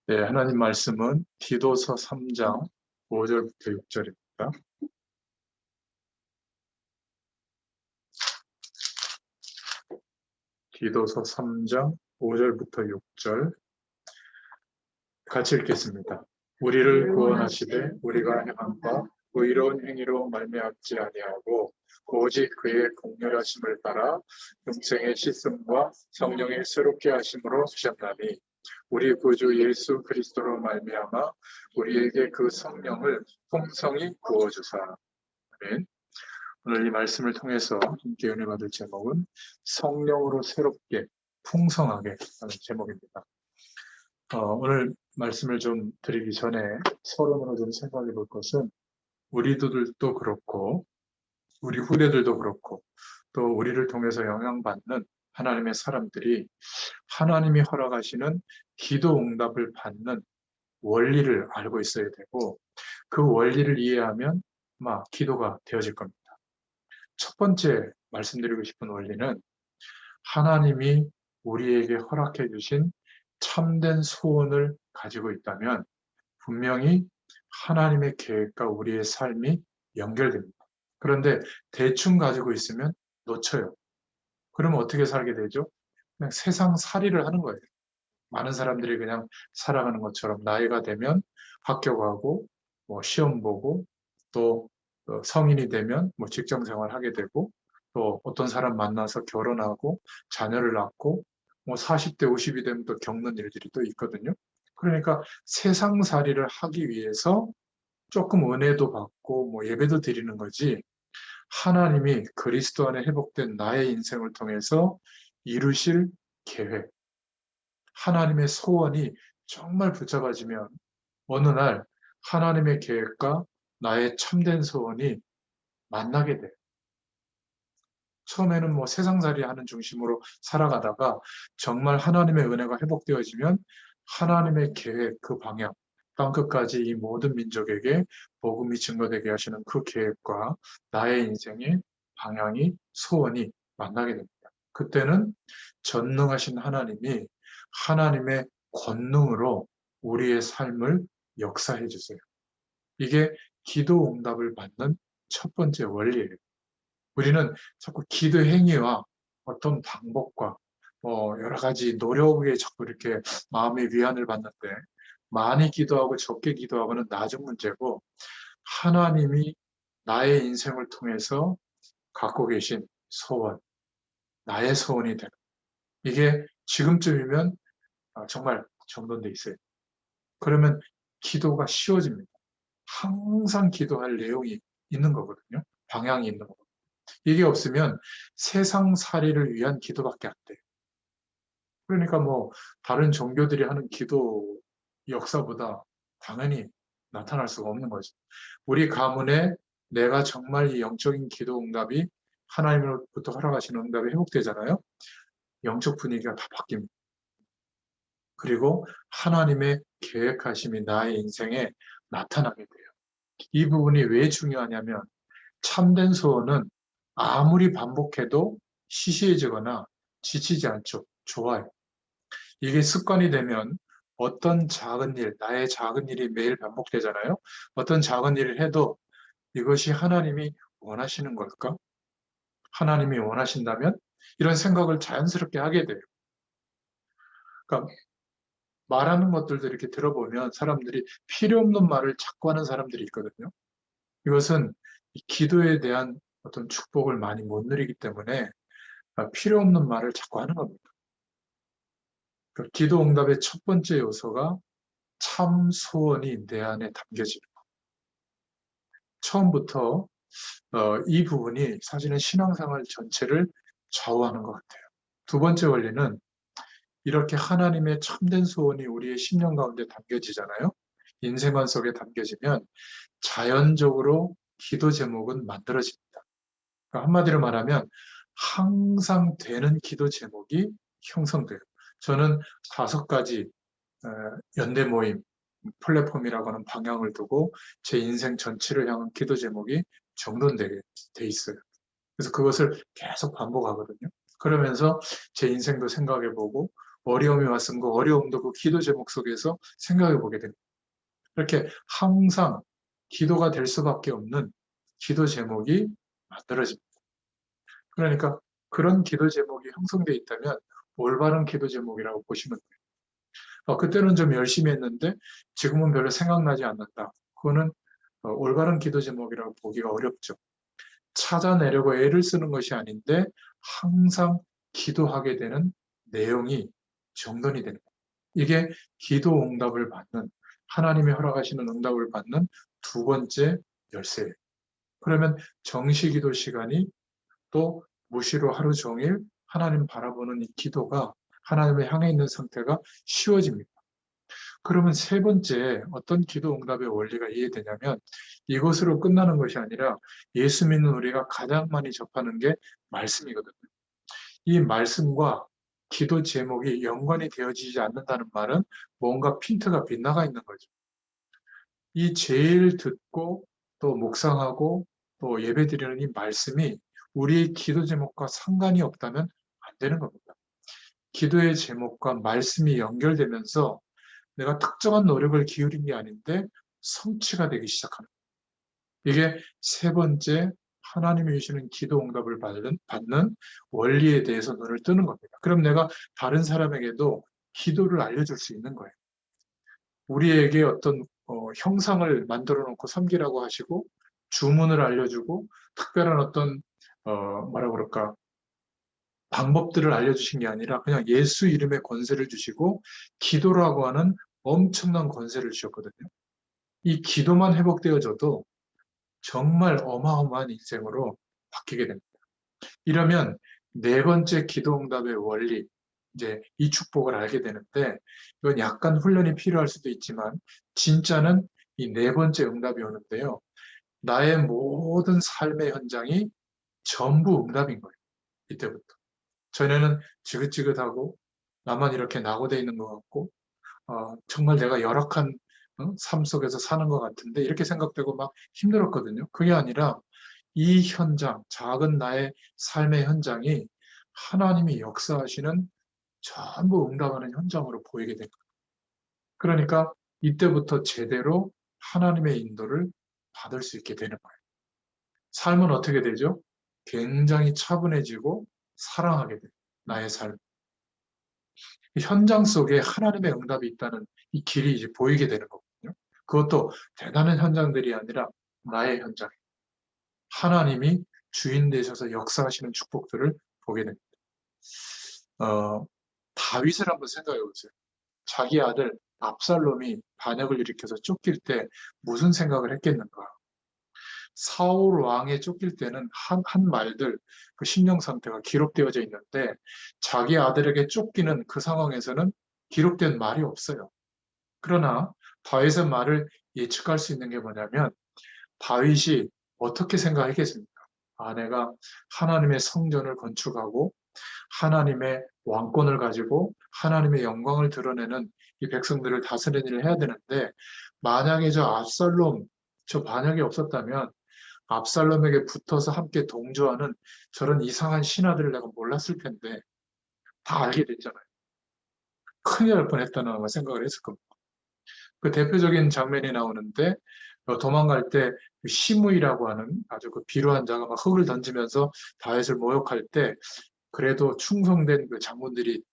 네, 하나님 말씀은 디도서 3장 5절부터 6절입니다. 디도서 3장 5절부터 6절 같이 읽겠습니다. 우리를 구원하시되 우리가 행한 바 의로운 행위로 말미암지 아니하고 오직 그의 공렬하심을 따라永생의 씻음과 성령의 새롭게 하심으로 하셨나니 우리 구주 예수 그리스도로 말미암아 우리에게 그 성령을 풍성히 부어주사. 아멘. 오늘 이 말씀을 통해서 함께 은혜 받을 제목은 성령으로 새롭게 풍성하게 하는 제목입니다. 오늘 말씀을 좀 드리기 전에 서론으로 좀 생각해 볼 것은 우리들도 그렇고 우리 후대들도 그렇고 또 우리를 통해서 영향받는 하나님의 사람들이 하나님이 허락하시는 기도 응답을 받는 원리를 알고 있어야 되고 그 원리를 이해하면 아마 기도가 되어질 겁니다. 첫 번째 말씀드리고 싶은 원리는 하나님이 우리에게 허락해 주신 참된 소원을 가지고 있다면 분명히 하나님의 계획과 우리의 삶이 연결됩니다. 그런데 대충 가지고 있으면 놓쳐요. 그러면 어떻게 살게 되죠? 그냥 세상 살이를 하는 거예요. 많은 사람들이 그냥 살아가는 것처럼 나이가 되면 학교 가고 뭐 시험 보고 또 성인이 되면 뭐 직장 생활 하게 되고 또 어떤 사람 만나서 결혼하고 자녀를 낳고 뭐 40대 50이 되면 또 겪는 일들이 또 있거든요. 그러니까 세상살이를 하기 위해서 조금 은혜도 받고 뭐 예배도 드리는 거지 하나님이 그리스도 안에 회복된 나의 인생을 통해서 이루실 계획, 하나님의 소원이 정말 붙잡아지면 어느 날 하나님의 계획과 나의 참된 소원이 만나게 돼요. 처음에는 뭐 세상살이 하는 중심으로 살아가다가 정말 하나님의 은혜가 회복되어지면 하나님의 계획, 그 방향, 땅끝까지 이 모든 민족에게 복음이 증거되게 하시는 그 계획과 나의 인생의 방향이, 소원이 만나게 됩니다. 그때는 전능하신 하나님이 하나님의 권능으로 우리의 삶을 역사해 주세요. 이게 기도 응답을 받는 첫 번째 원리예요. 우리는 자꾸 기도 행위와 어떤 방법과 여러 가지 노력에 자꾸 이렇게 마음의 위안을 받는데 많이 기도하고 적게 기도하고는 낮은 문제고 하나님이 나의 인생을 통해서 갖고 계신 소원, 나의 소원이 되는 이게 지금쯤이면 정말 정돈돼 있어요. 그러면 기도가 쉬워집니다. 항상 기도할 내용이 있는 거거든요. 방향이 있는 거거든요. 이게 없으면 세상살이를 위한 기도밖에 안 돼요. 그러니까 뭐 다른 종교들이 하는 기도 역사보다 당연히 나타날 수가 없는 거죠. 우리 가문에 내가 정말 이 영적인 기도 응답이 하나님으로부터 허락하시는 응답이 회복되잖아요. 영적 분위기가 다 바뀝니다. 그리고 하나님의 계획하심이 나의 인생에 나타나게 돼요. 이 부분이 왜 중요하냐면 참된 소원은 아무리 반복해도 시시해지거나 지치지 않죠. 좋아요. 이게 습관이 되면 어떤 작은 일, 나의 작은 일이 매일 반복되잖아요. 어떤 작은 일을 해도 이것이 하나님이 원하시는 걸까? 하나님이 원하신다면? 이런 생각을 자연스럽게 하게 돼요. 그러니까 말하는 것들도 이렇게 들어보면 사람들이 필요 없는 말을 자꾸 하는 사람들이 있거든요. 이것은 기도에 대한 어떤 축복을 많이 못 누리기 때문에 필요 없는 말을 자꾸 하는 겁니다. 기도 응답의 첫 번째 요소가 참 소원이 내 안에 담겨지는 것. 처음부터 이 부분이 사실은 신앙생활 전체를 좌우하는 것 같아요. 두 번째 원리는 이렇게 하나님의 참된 소원이 우리의 심령 가운데 담겨지잖아요. 인생관 속에 담겨지면 자연적으로 기도 제목은 만들어집니다. 그러니까 한마디로 말하면 항상 되는 기도 제목이 형성돼요. 저는 5가지 연대 모임, 플랫폼이라고 하는 방향을 두고 제 인생 전체를 향한 기도 제목이 정돈되게 돼 있어요. 그래서 그것을 계속 반복하거든요. 그러면서 제 인생도 생각해보고 어려움이 왔은 그 어려움도 그 기도 제목 속에서 생각해 보게 됩니다. 이렇게 항상 기도가 될 수밖에 없는 기도 제목이 만들어집니다. 그러니까 그런 기도 제목이 형성되어 있다면 올바른 기도 제목이라고 보시면 돼요. 그때는 좀 열심히 했는데 지금은 별로 생각나지 않는다. 그거는 올바른 기도 제목이라고 보기가 어렵죠. 찾아내려고 애를 쓰는 것이 아닌데 항상 기도하게 되는 내용이 정돈이 되는 거예요. 이게 기도 응답을 받는, 하나님이 허락하시는 응답을 받는 두 번째 열쇠예요. 그러면 정시기도 시간이 또 무시로 하루 종일 하나님 바라보는 이 기도가 하나님을 향해 있는 상태가 쉬워집니다. 그러면 세 번째 어떤 기도 응답의 원리가 이해되냐면 이것으로 끝나는 것이 아니라 예수 믿는 우리가 가장 많이 접하는 게 말씀이거든요. 이 말씀과 기도 제목이 연관이 되어지지 않는다는 말은 뭔가 핀트가 빗나가 있는 거죠. 이 제일 듣고 또 묵상하고 또 예배드리는 이 말씀이 우리의 기도 제목과 상관이 없다면 안 되는 겁니다. 기도의 제목과 말씀이 연결되면서 내가 특정한 노력을 기울인 게 아닌데 성취가 되기 시작하는 거예요. 이게 세 번째 하나님이 주시는 기도 응답을 받는 원리에 대해서 눈을 뜨는 겁니다. 그럼 내가 다른 사람에게도 기도를 알려줄 수 있는 거예요. 우리에게 어떤 형상을 만들어 놓고 섬기라고 하시고 주문을 알려주고 특별한 어떤 뭐라 그럴까 방법들을 알려주신 게 아니라 그냥 예수 이름의 권세를 주시고 기도라고 하는 엄청난 권세를 주셨거든요. 이 기도만 회복되어져도 정말 어마어마한 인생으로 바뀌게 됩니다. 이러면 네 번째 기도 응답의 원리, 이제 이 축복을 알게 되는데 이건 약간 훈련이 필요할 수도 있지만 진짜는 이 네 번째 응답이 오는데요. 나의 모든 삶의 현장이 전부 응답인 거예요. 이때부터. 전에는 지긋지긋하고 나만 이렇게 낙오되어 있는 것 같고 정말 내가 열악한 삶 속에서 사는 것 같은데 이렇게 생각되고 막 힘들었거든요. 그게 아니라 이 현장, 작은 나의 삶의 현장이 하나님이 역사하시는 전부 응답하는 현장으로 보이게 된 거예요. 그러니까 이때부터 제대로 하나님의 인도를 받을 수 있게 되는 거예요. 삶은 어떻게 되죠? 굉장히 차분해지고 사랑하게 돼요. 나의 삶. 현장 속에 하나님의 응답이 있다는 이 길이 이제 보이게 되는 거거든요. 그것도 대단한 현장들이 아니라 나의 현장. 하나님이 주인 되셔서 역사하시는 축복들을 보게 됩니다. 다윗을 한번 생각해 보세요. 자기 아들 압살롬이 반역을 일으켜서 쫓길 때 무슨 생각을 했겠는가? 사울 왕에 쫓길 때는 한 말들, 그 심령 상태가 기록되어져 있는데 자기 아들에게 쫓기는 그 상황에서는 기록된 말이 없어요. 그러나 다윗의 말을 예측할 수 있는 게 뭐냐면 다윗이 어떻게 생각했겠습니까? 내가 하나님의 성전을 건축하고 하나님의 왕권을 가지고 하나님의 영광을 드러내는 이 백성들을 다스리는 일을 해야 되는데 만약에 저 압살롬, 저 반역이 없었다면 압살롬에게 붙어서 함께 동조하는 저런 이상한 신하들을 내가 몰랐을 텐데 다 알게 됐잖아요. 큰일 날 뻔했다는 생각을 했을 겁니다. 그 대표적인 장면이 나오는데 도망갈 때 시므이라고 하는 아주 그 비루한 자가 막 흙을 던지면서 다윗을 모욕할 때 그래도 충성된 그 장군들이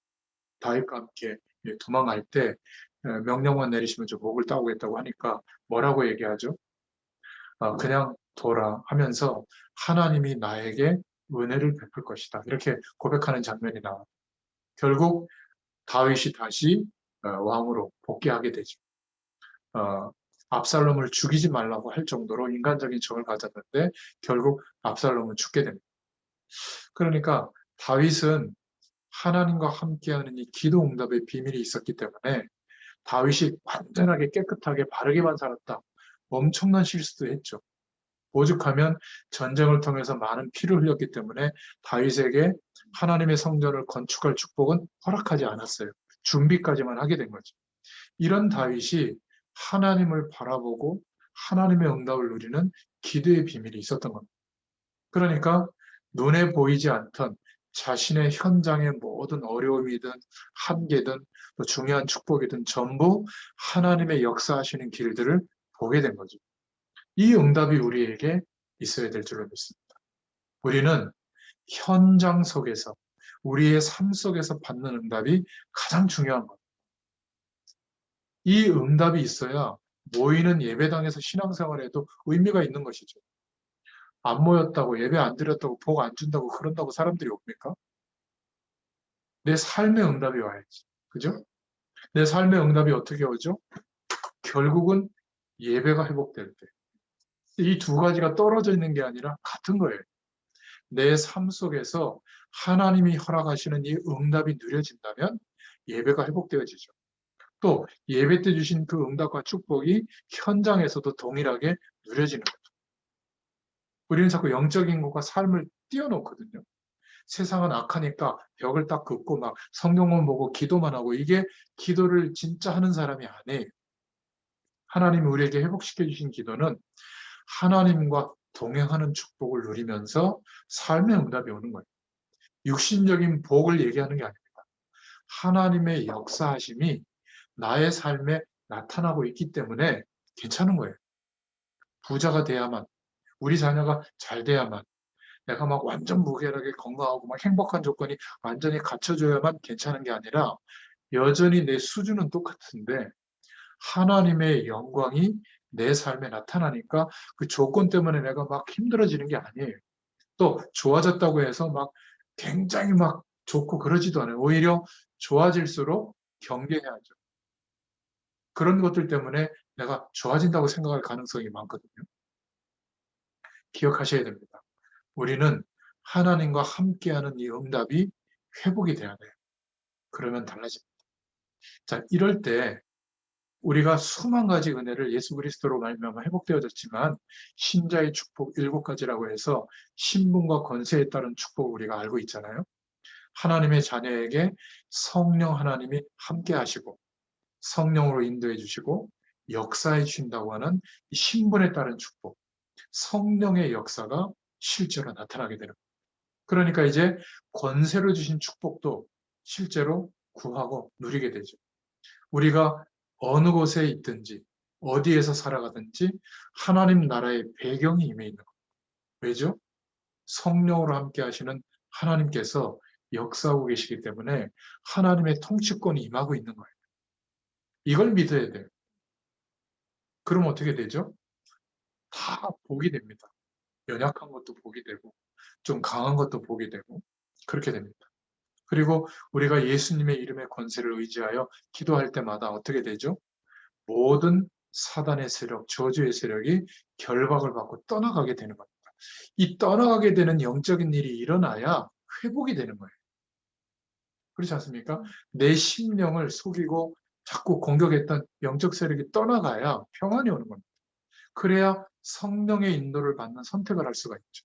다윗과 함께 도망갈 때 명령만 내리시면 저 목을 따오겠다고 하니까 뭐라고 얘기하죠? 그냥 둬라 하면서 하나님이 나에게 은혜를 베풀 것이다. 이렇게 고백하는 장면이 나와요. 결국 다윗이 다시 왕으로 복귀하게 되죠. 압살롬을 죽이지 말라고 할 정도로 인간적인 정을 가졌는데 결국 압살롬은 죽게 됩니다. 그러니까 다윗은 하나님과 함께하는 이 기도 응답의 비밀이 있었기 때문에 다윗이 완전하게 깨끗하게 바르게만 살았다. 엄청난 실수도 했죠. 오죽하면 전쟁을 통해서 많은 피를 흘렸기 때문에 다윗에게 하나님의 성전을 건축할 축복은 허락하지 않았어요. 준비까지만 하게 된 거죠. 이런 다윗이 하나님을 바라보고 하나님의 응답을 누리는 기도의 비밀이 있었던 겁니다. 그러니까 눈에 보이지 않던 자신의 현장의 모든 어려움이든 한계든 또 중요한 축복이든 전부 하나님의 역사하시는 길들을 보게 된 거죠. 이 응답이 우리에게 있어야 될 줄로 믿습니다. 우리는 현장 속에서 우리의 삶 속에서 받는 응답이 가장 중요한 겁니다. 이 응답이 있어야 모이는 예배당에서 신앙생활에도 의미가 있는 것이죠. 안 모였다고 예배 안 드렸다고 복 안 준다고 그런다고 사람들이 옵니까? 내 삶의 응답이 와야지. 그죠? 내 삶의 응답이 어떻게 오죠? 결국은 예배가 회복될 때. 이 두 가지가 떨어져 있는 게 아니라 같은 거예요. 내 삶 속에서 하나님이 허락하시는 이 응답이 누려진다면 예배가 회복되어지죠. 또 예배 때 주신 그 응답과 축복이 현장에서도 동일하게 누려지는 거죠. 우리는 자꾸 영적인 것과 삶을 띄워놓거든요. 세상은 악하니까 벽을 딱 긋고 막 성경만 보고 기도만 하고 이게 기도를 진짜 하는 사람이 아니에요. 하나님이 우리에게 회복시켜 주신 기도는 하나님과 동행하는 축복을 누리면서 삶의 응답이 오는 거예요. 육신적인 복을 얘기하는 게 아닙니다. 하나님의 역사하심이 나의 삶에 나타나고 있기 때문에 괜찮은 거예요. 부자가 돼야만, 우리 자녀가 잘 돼야만, 내가 막 완전 무결하게 건강하고 막 행복한 조건이 완전히 갖춰져야만 괜찮은 게 아니라 여전히 내 수준은 똑같은데 하나님의 영광이 내 삶에 나타나니까 그 조건 때문에 내가 막 힘들어지는 게 아니에요. 또 좋아졌다고 해서 막 굉장히 막 좋고 그러지도 않아요. 오히려 좋아질수록 경계해야죠. 그런 것들 때문에 내가 좋아진다고 생각할 가능성이 많거든요. 기억하셔야 됩니다. 우리는 하나님과 함께하는 이 응답이 회복이 돼야 돼요. 그러면 달라집니다. 자, 이럴 때 우리가 수만 가지 은혜를 예수 그리스도로 말미암아 회복되어졌지만 신자의 축복 7가지라고 해서 신분과 권세에 따른 축복을 우리가 알고 있잖아요. 하나님의 자녀에게 성령 하나님이 함께 하시고 성령으로 인도해 주시고 역사해 주신다고 하는 이 신분에 따른 축복, 성령의 역사가 실제로 나타나게 되는 거예요. 그러니까 이제 권세로 주신 축복도 실제로 구하고 누리게 되죠. 우리가 어느 곳에 있든지 어디에서 살아가든지 하나님 나라의 배경이 임해 있는 거예요. 왜죠? 성령으로 함께 하시는 하나님께서 역사하고 계시기 때문에 하나님의 통치권이 임하고 있는 거예요. 이걸 믿어야 돼요. 그럼 어떻게 되죠? 다 복이 됩니다. 연약한 것도 복이 되고 좀 강한 것도 복이 되고 그렇게 됩니다. 그리고 우리가 예수님의 이름의 권세를 의지하여 기도할 때마다 어떻게 되죠? 모든 사단의 세력, 저주의 세력이 결박을 받고 떠나가게 되는 겁니다. 이 떠나가게 되는 영적인 일이 일어나야 회복이 되는 거예요. 그렇지 않습니까? 내 심령을 속이고 자꾸 공격했던 영적 세력이 떠나가야 평안이 오는 겁니다. 그래야 성령의 인도를 받는 선택을 할 수가 있죠.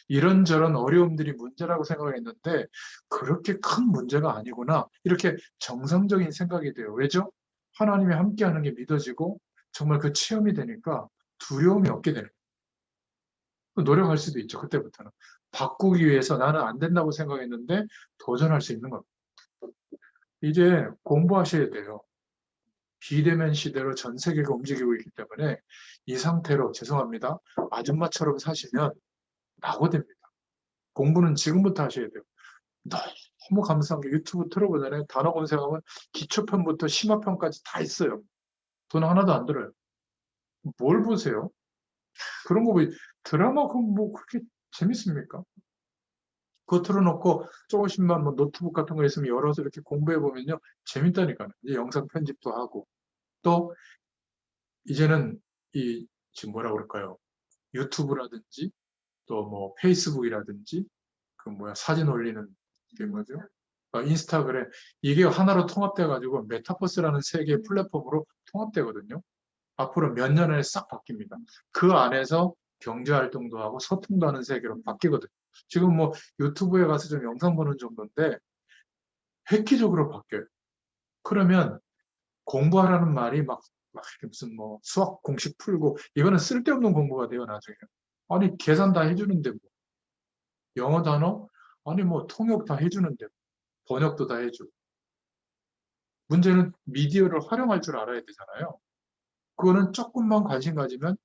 이런저런 어려움들이 문제라고 생각했는데 그렇게 큰 문제가 아니구나. 이렇게 정상적인 생각이 돼요. 왜죠? 하나님이 함께하는 게 믿어지고 정말 그 체험이 되니까 두려움이 없게 되는 거예요. 노력할 수도 있죠. 그때부터는. 바꾸기 위해서 나는 안 된다고 생각했는데 도전할 수 있는 겁니다. 이제 공부하셔야 돼요. 비대면 시대로 전 세계가 움직이고 있기 때문에 이 상태로 죄송합니다. 아줌마처럼 사시면 낙오됩니다. 공부는 지금부터 하셔야 돼요. 너무 감사한 게 유튜브 틀어보잖아요. 단어 검색하면 기초편부터 심화편까지 다 있어요. 돈 하나도 안 들어요. 뭘 보세요? 그런 거 드라마 뭐 그렇게 재밌습니까? 그거 틀어놓고 조금씩만 뭐 노트북 같은 거 있으면 열어서 이렇게 공부해 보면요. 재밌다니까요. 이제 영상 편집도 하고. 또 이제는 이 지금 뭐라 그럴까요? 유튜브라든지 또 뭐 페이스북이라든지 그 뭐야 사진 올리는 게 뭐죠? 인스타그램 이게 하나로 통합돼 가지고 메타버스라는 세계의 플랫폼으로 통합되거든요. 앞으로 몇 년 안에 싹 바뀝니다. 그 안에서 경제 활동도 하고 소통도 하는 세계로 바뀌거든요. 지금 뭐 유튜브에 가서 좀 영상 보는 정도인데 획기적으로 바뀌어요. 그러면 공부하라는 말이 막 이렇게 무슨 뭐 수학 공식 풀고 이거는 쓸데없는 공부가 돼요, 나중에. 아니, 계산 다 해주는데 뭐. 영어 단어? 아니 뭐 통역 다 해주는데 번역도 다 해주고. 문제는 미디어를 활용할 줄 알아야 되잖아요. 그거는 조금만 관심 가지면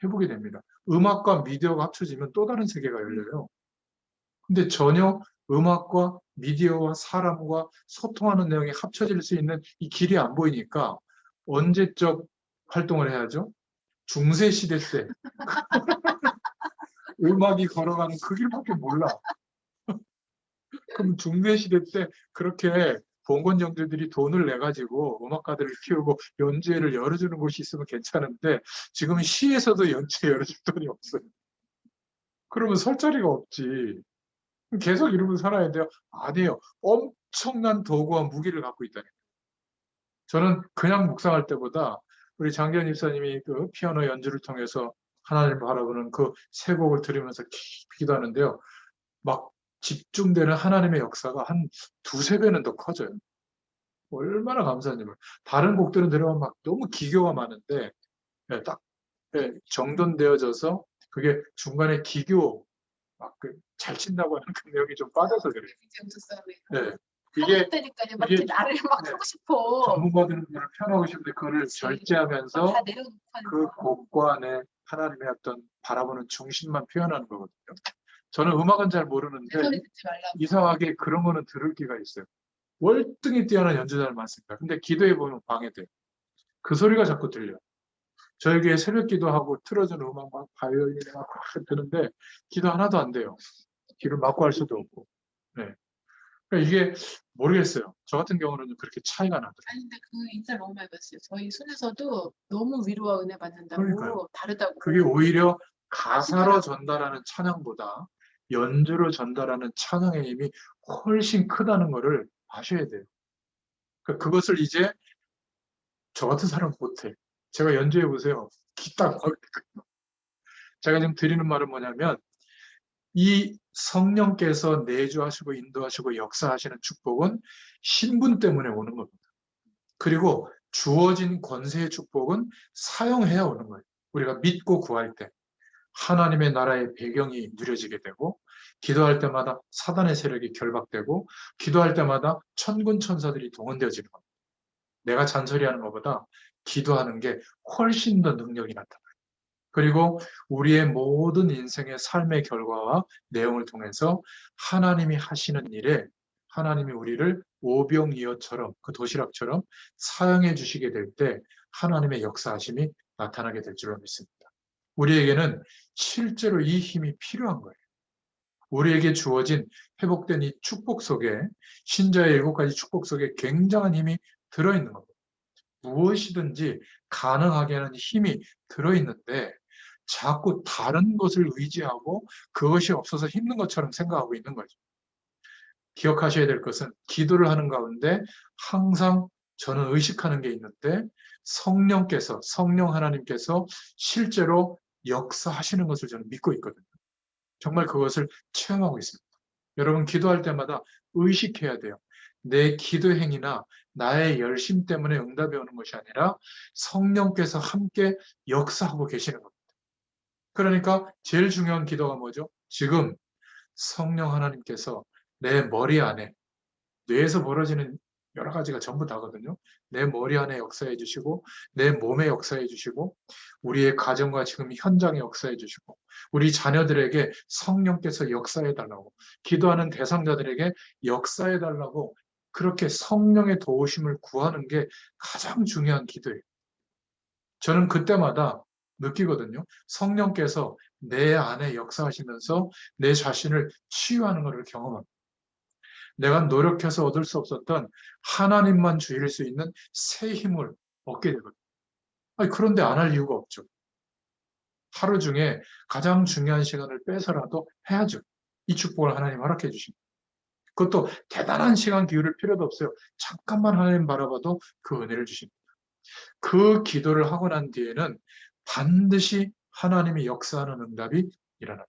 해보게 됩니다. 음악과 미디어가 합쳐지면 또 다른 세계가 열려요. 근데 전혀 음악과 미디어와 사람과 소통하는 내용이 합쳐질 수 있는 이 길이 안 보이니까 언제적 활동을 해야죠? 중세 시대 때 음악이 걸어가는 그 길밖에 몰라. 그럼 중세 시대 때 그렇게 봉건 정제들이 돈을 내 가지고 음악가들을 키우고 연주회를 열어주는 곳이 있으면 괜찮은데 지금 시에서도 연주회 열어줄 돈이 없어요. 그러면 설 자리가 없지. 계속 이러고 살아야 돼요? 아니에요. 엄청난 도구와 무기를 갖고 있다니. 저는 그냥 묵상할 때보다 우리 장기현 집사님이 그 피아노 연주를 통해서 하나님을 바라보는 그 세 곡을 들으면서 깊이 기도하는데요. 막 집중되는 하나님의 역사가 한 두세 배는 더 커져요. 얼마나 감사한지 몰라요. 다른 곡들은 들으면 막 너무 기교가 많은데 예, 딱 예, 정돈되어져서 그게 중간에 기교 잘 친다고 하는 그 내용이 좀 빠져서 그래요. 네. 이게 때니까요. 막 나를 막 네, 하고 싶어. 전문가들은 그걸 표현하고 싶은데 그거를 그치. 절제하면서 다 내려놓고 하는 그 거. 곡과 내 하나님의 어떤 바라보는 중심만 표현하는 거거든요. 저는 음악은 잘 내 모르는데 소리 듣지 말라고. 이상하게 그런 거는 들을 기가 있어요. 월등히 뛰어난 연주자를 많습니다. 근데 기도해 보면 방해돼요. 그 소리가 자꾸 들려요. 저에게 새벽 기도하고 틀어주는 음악 막 바이올린이 막 드는데 기도 하나도 안 돼요. 귀를 막고 할 수도 없고. 네. 그러니까 이게 모르겠어요. 저 같은 경우는 그렇게 차이가 나더라고요. 아니 근데 그 인사 너무 많이 봤어요. 저희 순에서도 너무 위로와 은혜 받는다고 그러니까요. 다르다고. 그게 오히려 가사로 전달하는 찬양보다 연주로 전달하는 찬양의 힘이 훨씬 크다는 거를 아셔야 돼요. 그러니까 그것을 이제 저 같은 사람은 못해. 제가 연주해 보세요. 기딱 제가 지금 드리는 말은 뭐냐면 이 성령께서 내주하시고 인도하시고 역사하시는 축복은 신분 때문에 오는 겁니다. 그리고 주어진 권세의 축복은 사용해야 오는 거예요. 우리가 믿고 구할 때 하나님의 나라의 배경이 누려지게 되고 기도할 때마다 사단의 세력이 결박되고 기도할 때마다 천군 천사들이 동원되어지는 겁니다. 내가 잔소리하는 것보다 기도하는 게 훨씬 더 능력이 나타나요. 그리고 우리의 모든 인생의 삶의 결과와 내용을 통해서 하나님이 하시는 일에 하나님이 우리를 오병이어처럼 그 도시락처럼 사용해 주시게 될 때 하나님의 역사하심이 나타나게 될 줄로 믿습니다. 우리에게는 실제로 이 힘이 필요한 거예요. 우리에게 주어진 회복된 이 축복 속에 신자의 7가지 축복 속에 굉장한 힘이 들어있는 겁니다. 무엇이든지 가능하게 하는 힘이 들어있는데 자꾸 다른 것을 의지하고 그것이 없어서 힘든 것처럼 생각하고 있는 거죠. 기억하셔야 될 것은 기도를 하는 가운데 항상 저는 의식하는 게 있는데 성령 하나님께서 실제로 역사하시는 것을 저는 믿고 있거든요. 정말 그것을 체험하고 있습니다. 여러분 기도할 때마다 의식해야 돼요. 내 기도 행위나 나의 열심 때문에 응답이 오는 것이 아니라 성령께서 함께 역사하고 계시는 겁니다. 그러니까 제일 중요한 기도가 뭐죠? 지금 성령 하나님께서 내 머리 안에 뇌에서 벌어지는 여러 가지가 전부 다거든요. 내 머리 안에 역사해 주시고 내 몸에 역사해 주시고 우리의 가정과 지금 현장에 역사해 주시고 우리 자녀들에게 성령께서 역사해 달라고 기도하는 대상자들에게 역사해 달라고 그렇게 성령의 도우심을 구하는 게 가장 중요한 기도예요. 저는 그때마다 느끼거든요. 성령께서 내 안에 역사하시면서 내 자신을 치유하는 것을 경험합니다. 내가 노력해서 얻을 수 없었던 하나님만 주실 수 있는 새 힘을 얻게 되거든요. 아니, 그런데 안 할 이유가 없죠. 하루 중에 가장 중요한 시간을 빼서라도 해야죠. 이 축복을 하나님 허락해 주십니다. 그것도 대단한 시간 기울일 필요도 없어요. 잠깐만 하나님 바라봐도 그 은혜를 주십니다. 그 기도를 하고 난 뒤에는 반드시 하나님이 역사하는 응답이 일어납니다.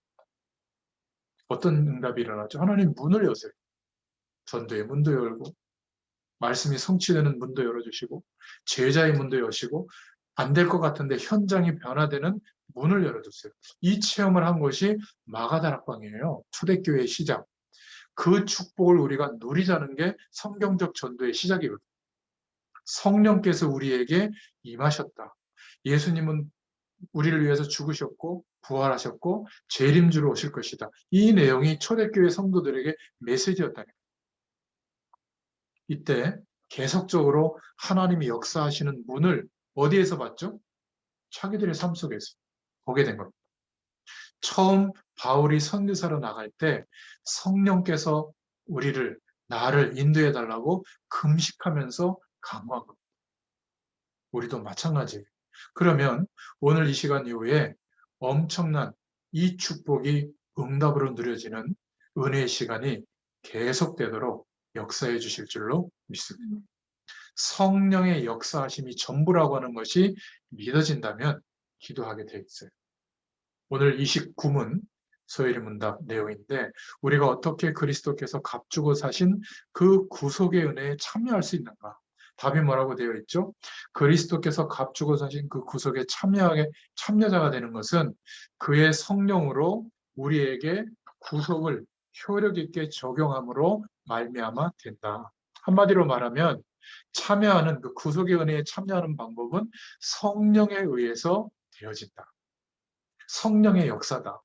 어떤 응답이 일어나죠? 하나님 문을 여세요. 전도의 문도 열고 말씀이 성취되는 문도 열어주시고 제자의 문도 여시고 안 될 것 같은데 현장이 변화되는 문을 열어주세요. 이 체험을 한 것이 마가다락방이에요. 초대교회의 시작. 그 축복을 우리가 누리자는 게 성경적 전도의 시작이거든요. 성령께서 우리에게 임하셨다. 예수님은 우리를 위해서 죽으셨고 부활하셨고 재림주로 오실 것이다. 이 내용이 초대교회 성도들에게 메시지였다. 이때 계속적으로 하나님이 역사하시는 문을 어디에서 봤죠? 자기들의 삶 속에서 보게 된 겁니다. 처음 바울이 선교사로 나갈 때 성령께서 나를 인도해 달라고 금식하면서 강구한 겁니다. 우리도 마찬가지예요. 그러면 오늘 이 시간 이후에 엄청난 이 축복이 응답으로 누려지는 은혜의 시간이 계속되도록 역사해 주실 줄로 믿습니다. 성령의 역사하심이 전부라고 하는 것이 믿어진다면 기도하게 돼 있어요. 오늘 29문 소일의 문답 내용인데 우리가 어떻게 그리스도께서 값주고 사신 그 구속의 은혜에 참여할 수 있는가? 답이 뭐라고 되어 있죠? 그리스도께서 값주고 사신 그 구속에 참여자가 되는 것은 그의 성령으로 우리에게 구속을 효력 있게 적용함으로 말미암아 된다. 한마디로 말하면 참여하는 그 구속의 은혜에 참여하는 방법은 성령에 의해서 되어진다. 성령의 역사다.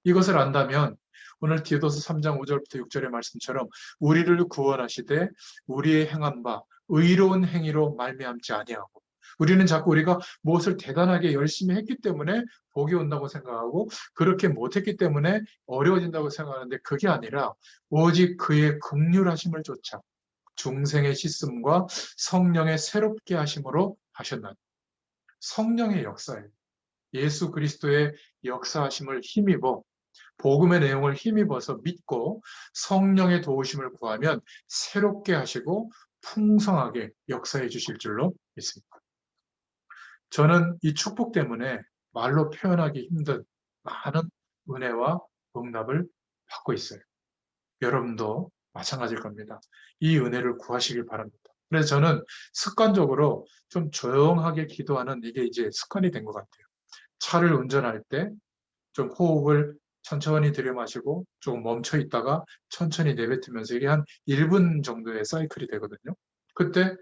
이것을 안다면 오늘 디도서 3장 5절부터 6절의 말씀처럼 우리를 구원하시되 우리의 행한 바 의로운 행위로 말미암지 아니하고 우리는 자꾸 우리가 무엇을 대단하게 열심히 했기 때문에 복이 온다고 생각하고 그렇게 못했기 때문에 어려워진다고 생각하는데 그게 아니라 오직 그의 긍휼하심을 쫓아 중생의 씻음과 성령의 새롭게 하심으로 하셨나니 성령의 역사예요. 예수 그리스도의 역사하심을 힘입어 복음의 내용을 힘입어서 믿고 성령의 도우심을 구하면 새롭게 하시고 풍성하게 역사해 주실 줄로 믿습니다. 저는 이 축복 때문에 말로 표현하기 힘든 많은 은혜와 응답을 받고 있어요. 여러분도 마찬가지일 겁니다. 이 은혜를 구하시길 바랍니다. 그래서 저는 습관적으로 좀 조용하게 기도하는 이게 이제 습관이 된 것 같아요. 차를 운전할 때 좀 호흡을 천천히 들이마시고 조금 멈춰 있다가 천천히 내뱉으면서 이게 한 1분 정도의 사이클이 되거든요. 그때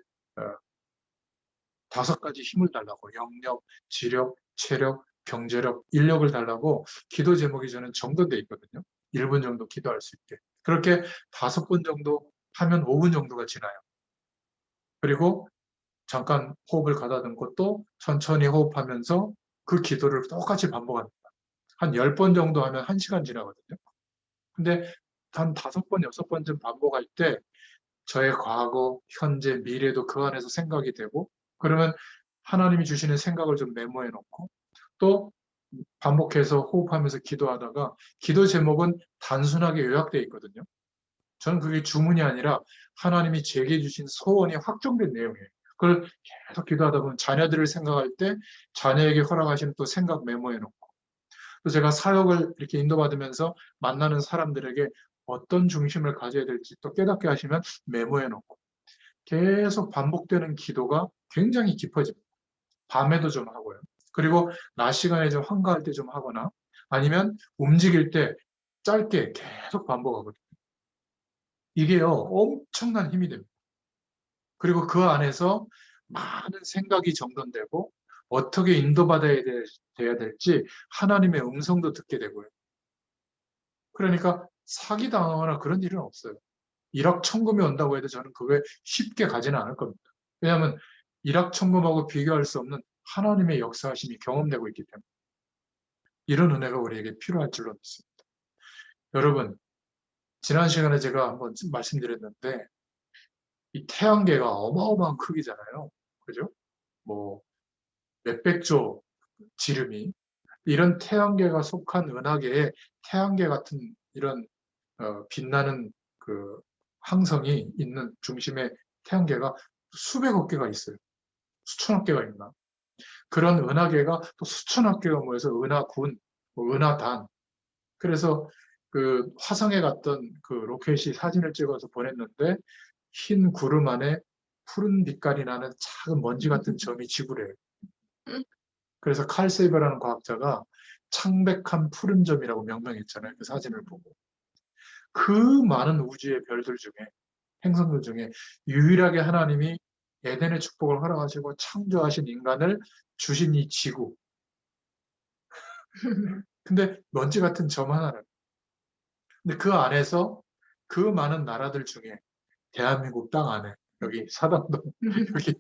5가지 힘을 달라고 영력, 지력, 체력, 경제력, 인력을 달라고 기도 제목이 저는 정돈돼 있거든요. 1분 정도 기도할 수 있게. 그렇게 5번 정도 하면 5분 정도가 지나요. 그리고 잠깐 호흡을 가다듬고 또 천천히 호흡하면서 그 기도를 똑같이 반복합니다. 한 10번 정도 하면 1시간 지나거든요. 근데 한 5번, 6번쯤 반복할 때 저의 과거, 현재, 미래도 그 안에서 생각이 되고 그러면 하나님이 주시는 생각을 좀 메모해 놓고 또 반복해서 호흡하면서 기도하다가 기도 제목은 단순하게 요약되어 있거든요. 저는 그게 주문이 아니라 하나님이 제게 주신 소원이 확정된 내용이에요. 그걸 계속 기도하다 보면 자녀들을 생각할 때 자녀에게 허락하신 또 생각 메모해 놓고 또 제가 사역을 이렇게 인도받으면서 만나는 사람들에게 어떤 중심을 가져야 될지 또 깨닫게 하시면 메모해 놓고 계속 반복되는 기도가 굉장히 깊어집니다. 밤에도 좀 하고요. 그리고 낮 시간에 좀 한가할 때 좀 하거나 아니면 움직일 때 짧게 계속 반복하거든요. 이게요, 엄청난 힘이 됩니다. 그리고 그 안에서 많은 생각이 정돈되고 어떻게 돼야 될지 하나님의 음성도 듣게 되고요. 그러니까 사기당하거나 그런 일은 없어요. 일확천금이 온다고 해도 저는 그게 쉽게 가지는 않을 겁니다. 왜냐하면 일확천금하고 비교할 수 없는 하나님의 역사하심이 경험되고 있기 때문에 이런 은혜가 우리에게 필요할 줄로 믿습니다. 여러분, 지난 시간에 제가 한번 말씀드렸는데 이 태양계가 어마어마한 크기잖아요. 그죠? 뭐 몇백 조 지름이 이런 태양계가 속한 은하계에 태양계 같은 이런 빛나는 그 항성이 있는 중심에 태양계가 수백억 개가 있어요. 수천억 개가 있나. 그런 은하계가 또 수천억 개가 모여서 은하군, 뭐 은하단. 그래서 그 화성에 갔던 그 로켓이 사진을 찍어서 보냈는데 흰 구름 안에 푸른 빛깔이 나는 작은 먼지 같은 점이 지구래요. 그래서 칼 세이버라는 과학자가 창백한 푸른 점이라고 명명했잖아요. 그 사진을 보고. 그 많은 우주의 별들 중에, 행성들 중에 유일하게 하나님이 에덴의 축복을 허락하시고 창조하신 인간을 주신 이 지구. 근데 먼지 같은 점 하나는. 근데 그 안에서 그 많은 나라들 중에 대한민국 땅 안에 여기 사당동 여기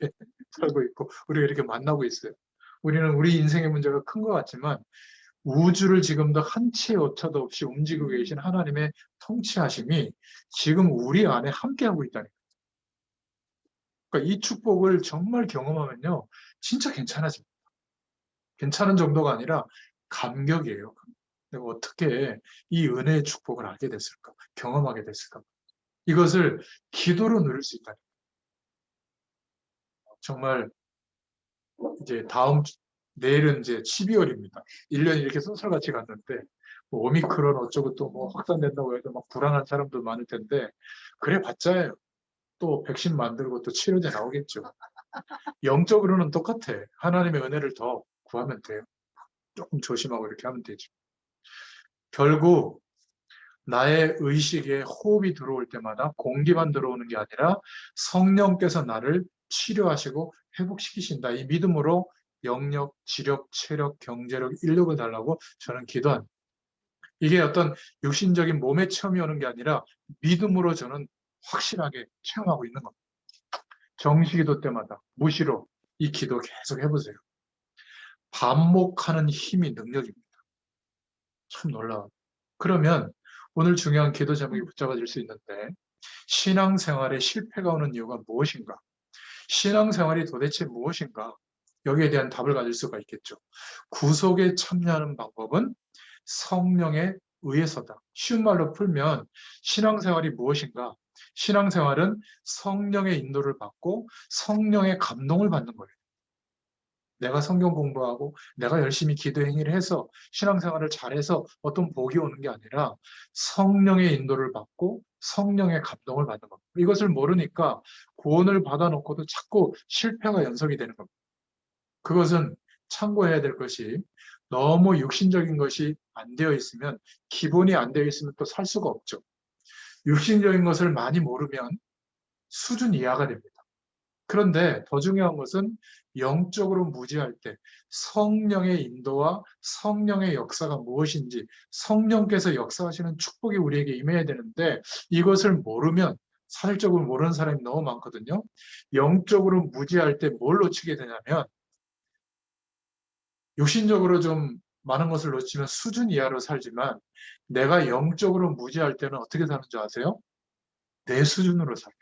살고 있고 우리가 이렇게 만나고 있어요. 우리는 우리 인생의 문제가 큰 것 같지만 우주를 지금도 한 치의 오차도 없이 움직이고 계신 하나님의 통치하심이 지금 우리 안에 함께하고 있다는 거예요. 그러니까 이 축복을 정말 경험하면요. 진짜 괜찮아집니다. 괜찮은 정도가 아니라 감격이에요. 내가 어떻게 이 은혜의 축복을 알게 됐을까? 경험하게 됐을까? 이것을 기도로 누릴 수 있다. 정말 이제 내일은 이제 12월입니다. 1년이 이렇게 쏜살같이 갔는데 뭐 오미크론 어쩌고 또 뭐 확산된다고 해도 막 불안한 사람도 많을 텐데 그래 봤자 또 백신 만들고 또 치료제 나오겠죠. 영적으로는 똑같아. 하나님의 은혜를 더 구하면 돼요. 조금 조심하고 이렇게 하면 되죠. 결국 나의 의식에 호흡이 들어올 때마다 공기만 들어오는 게 아니라 성령께서 나를 치료하시고 회복시키신다. 이 믿음으로 영력, 지력, 체력, 경제력, 인력을 달라고 저는 기도합니다. 이게 어떤 육신적인 몸의 체험이 오는 게 아니라 믿음으로 저는 확실하게 체험하고 있는 겁니다. 정시기도 때마다 무시로 이 기도 계속 해보세요. 반복하는 힘이 능력입니다. 참 놀라워요. 그러면 오늘 중요한 기도 제목이 붙잡아질 수 있는데 신앙생활에 실패가 오는 이유가 무엇인가? 신앙생활이 도대체 무엇인가? 여기에 대한 답을 가질 수가 있겠죠. 구속에 참여하는 방법은 성령에 의해서다. 쉬운 말로 풀면 신앙생활이 무엇인가? 신앙생활은 성령의 인도를 받고 성령의 감동을 받는 거예요. 내가 성경 공부하고 내가 열심히 기도 행위를 해서 신앙생활을 잘해서 어떤 복이 오는 게 아니라 성령의 인도를 받고 성령의 감동을 받는 겁니다. 이것을 모르니까 구원을 받아놓고도 자꾸 실패가 연속이 되는 겁니다. 그것은 참고해야 될 것이 너무 육신적인 것이 안 되어 있으면 기본이 안 되어 있으면 또 살 수가 없죠. 육신적인 것을 많이 모르면 수준 이하가 됩니다. 그런데 더 중요한 것은 영적으로 무지할 때 성령의 인도와 성령의 역사가 무엇인지 성령께서 역사하시는 축복이 우리에게 임해야 되는데 이것을 모르면 사실적으로 모르는 사람이 너무 많거든요. 영적으로 무지할 때 뭘 놓치게 되냐면 육신적으로 좀 많은 것을 놓치면 수준 이하로 살지만 내가 영적으로 무지할 때는 어떻게 사는 줄 아세요? 내 수준으로 살아요.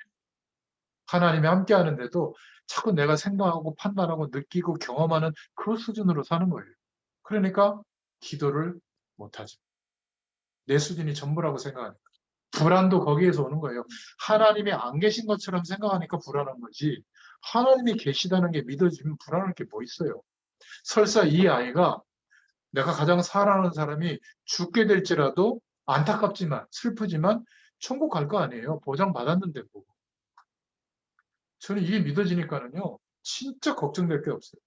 하나님이 함께 하는데도 자꾸 내가 생각하고 판단하고 느끼고 경험하는 그 수준으로 사는 거예요. 그러니까 기도를 못하죠. 내 수준이 전부라고 생각하니까. 불안도 거기에서 오는 거예요. 하나님이 안 계신 것처럼 생각하니까 불안한 거지. 하나님이 계시다는 게 믿어지면 불안할 게 뭐 있어요. 설사 이 아이가 내가 가장 사랑하는 사람이 죽게 될지라도 안타깝지만 슬프지만 천국 갈 거 아니에요. 보장받았는데 뭐. 저는 이게 믿어지니까는요. 진짜 걱정될 게 없어요.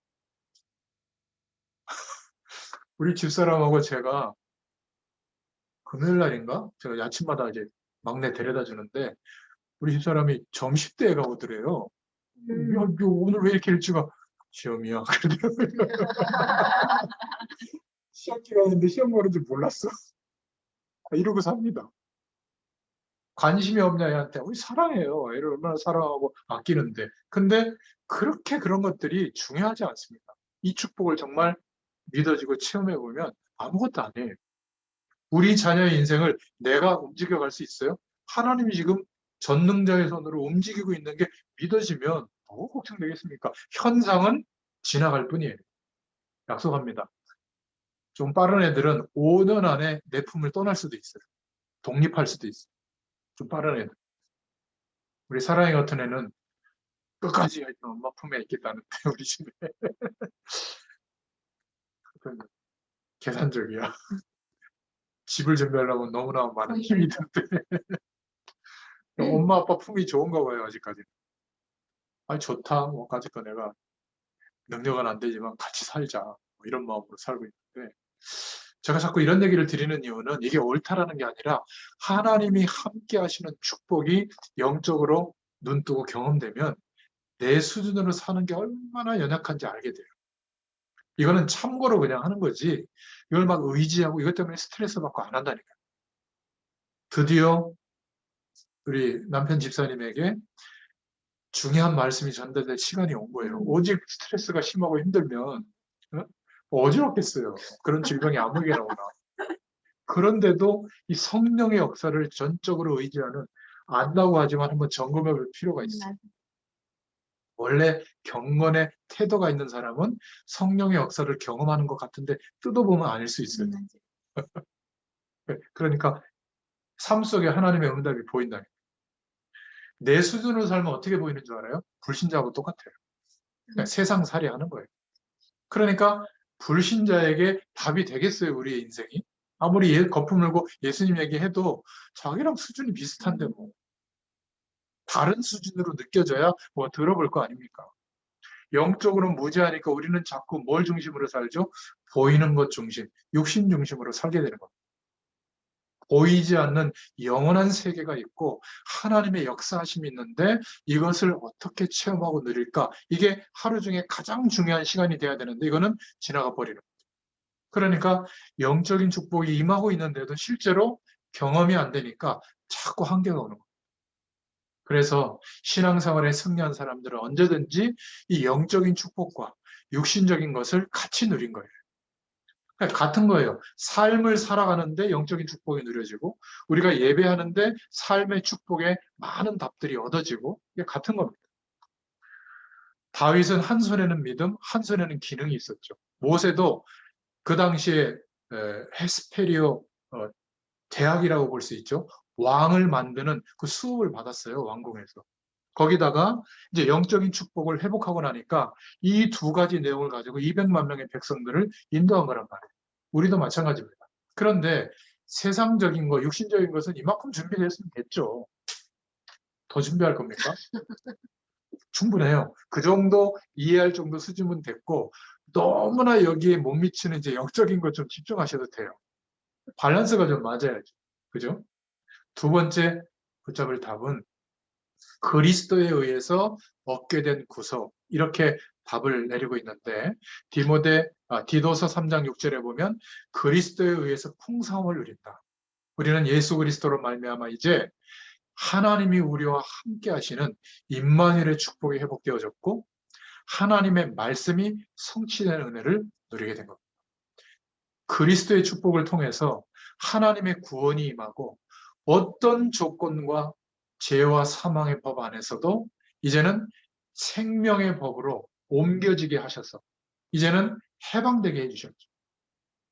우리 집사람하고 제가 금요일 날인가? 제가 아침마다 이제 막내 데려다 주는데 우리 집사람이 점심때에 가보더래요. 야, 오늘 왜 이렇게 일찍 와? 시험이야. 그러더라고요. 시험 기간인데 시험 보는 줄 몰랐어. 이러고 삽니다. 관심이 없냐 애한테 우리 사랑해요. 애를 얼마나 사랑하고 아끼는데. 근데 그렇게 그런 것들이 중요하지 않습니다. 이 축복을 정말 믿어지고 체험해 보면 아무것도 아니에요. 우리 자녀의 인생을 내가 움직여갈 수 있어요? 하나님이 지금 전능자의 손으로 움직이고 있는 게 믿어지면 뭐 걱정되겠습니까? 현상은 지나갈 뿐이에요. 약속합니다. 좀 빠른 애들은 5년 안에 내 품을 떠날 수도 있어요. 독립할 수도 있어요. 좀 빠른 애들. 우리 사랑이 같은 애는 끝까지 하여튼 엄마 품에 있겠다는데 우리 집에 계산적이야. 집을 준비하려면 너무나 많은 힘이 드는데 엄마 아빠 품이 좋은가 봐요 아직까지. 아니 좋다. 뭐 아직도 내가 능력은 안 되지만 같이 살자. 뭐 이런 마음으로 살고 있는데 제가 자꾸 이런 얘기를 드리는 이유는 이게 옳다라는 게 아니라 하나님이 함께 하시는 축복이 영적으로 눈 뜨고 경험되면 내 수준으로 사는 게 얼마나 연약한지 알게 돼요. 이거는 참고로 그냥 하는 거지. 이걸 막 의지하고 이것 때문에 스트레스 받고 안 한다니까요. 드디어 우리 남편 집사님에게 중요한 말씀이 전달될 시간이 온 거예요. 오직 스트레스가 심하고 힘들면 어지럽겠어요. 그런 질병이 아무에게나 오나. 그런데도 이 성령의 역사를 전적으로 의지하는 안다고 하지만 한번 점검해 볼 필요가 있어요. 원래 경건의 태도가 있는 사람은 성령의 역사를 경험하는 것 같은데 뜯어보면 아닐 수 있어요. 그러니까 삶 속에 하나님의 응답이 보인다. 내 수준으로 살면 어떻게 보이는 줄 알아요? 불신자하고 똑같아요. 그냥 세상 살이 하는 거예요. 그러니까 불신자에게 답이 되겠어요, 우리의 인생이? 아무리 거품 물고 예수님 얘기해도 자기랑 수준이 비슷한데 뭐. 다른 수준으로 느껴져야 뭐 들어볼 거 아닙니까? 영적으로는 무지하니까 우리는 자꾸 뭘 중심으로 살죠? 보이는 것 중심, 육신 중심으로 살게 되는 겁니다. 보이지 않는 영원한 세계가 있고 하나님의 역사하심이 있는데 이것을 어떻게 체험하고 누릴까? 이게 하루 중에 가장 중요한 시간이 돼야 되는데 이거는 지나가 버리는 거예요. 그러니까 영적인 축복이 임하고 있는데도 실제로 경험이 안 되니까 자꾸 한계가 오는 거예요. 그래서 신앙생활에 승리한 사람들은 언제든지 이 영적인 축복과 육신적인 것을 같이 누린 거예요. 그러니까 같은 거예요. 삶을 살아가는데 영적인 축복이 누려지고 우리가 예배하는데 삶의 축복에 많은 답들이 얻어지고 이게 같은 겁니다. 다윗은 한 손에는 믿음, 한 손에는 기능이 있었죠. 모세도 그 당시에 헤스페리오 대학이라고 볼 수 있죠. 왕을 만드는 그 수업을 받았어요. 왕궁에서. 거기다가 이제 영적인 축복을 회복하고 나니까 이 두 가지 내용을 가지고 200만 명의 백성들을 인도한 거란 말이에요. 우리도 마찬가지입니다. 그런데 세상적인 거, 육신적인 것은 이만큼 준비됐으면 됐죠. 더 준비할 겁니까? 충분해요. 그 정도 이해할 정도 수준은 됐고 너무나 여기에 못 미치는 이제 영적인 것 좀 집중하셔도 돼요. 밸런스가 좀 맞아야죠. 그죠? 두 번째 붙잡을 답은 그리스도에 의해서 얻게 된 구속 이렇게 답을 내리고 있는데 디도서 3장 6절에 보면 그리스도에 의해서 풍성함을 누린다. 우리는 예수 그리스도로 말미암아 이제 하나님이 우리와 함께 하시는 임마누엘의 축복이 회복되어졌고 하나님의 말씀이 성취되는 은혜를 누리게 된 겁니다. 그리스도의 축복을 통해서 하나님의 구원이 임하고 어떤 조건과 죄와 사망의 법 안에서도 이제는 생명의 법으로 옮겨지게 하셔서 이제는 해방되게 해주셨죠.